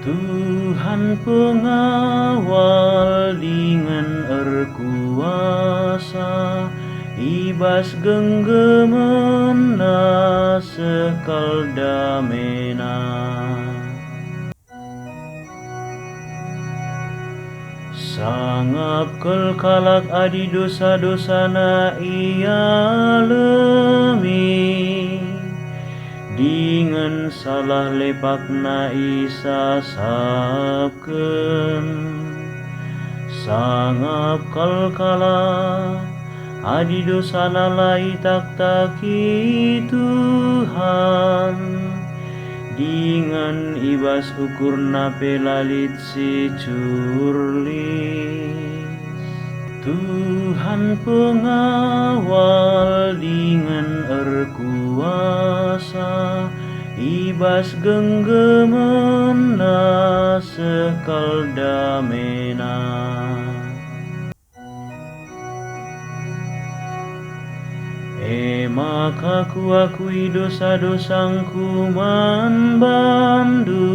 Tuhan pengawal dengan erkuasa, ibas genggemena sekal damena. Sangap kelkalak adi dosa-dosana ia lemi, dengan salah lepakna isa sapken. Sangap kalkala adi dosana lai tak-taki Tuhan, dengan ibas ukurna pelalit si curlis. Tuhan pengawal dengan erkuasa, ibas genggemena sekal damena. Maka ku akui dosa-dosangku man bandu,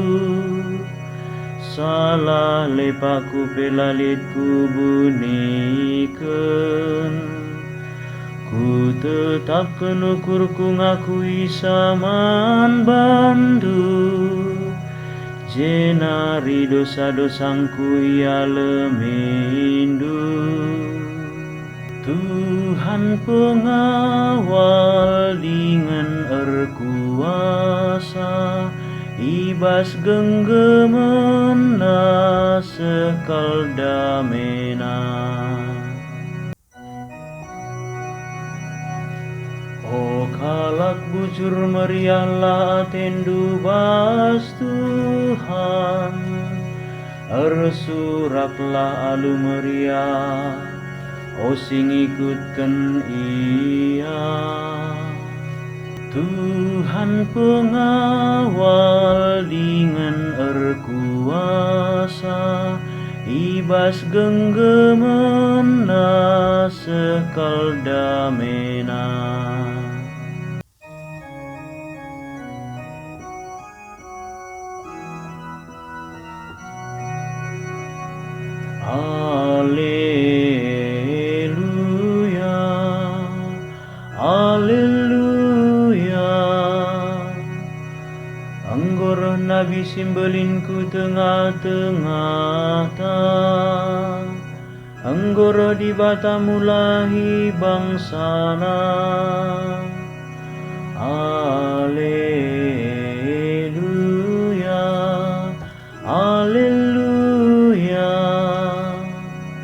salah lepakku pelalitku buniken. Ku tetapkan ukurku ngakui saman bandu, jenari dosa-dosangku ia lemindu. Tuhan pengawal dengan erkuasa, ibas genggemena sekal damena. O kalak bujur meriahlah atendu bas Tuhan, ersuraklah alu meriah, o sing ikutkan ia. Tuhan pengawal dengan erkuasa, ibas genggemena sekal damena. Haleluya, haleluya. Anggoro nabi simbelinku tengah-tengah ta, anggoro di batamu lahi bangsana.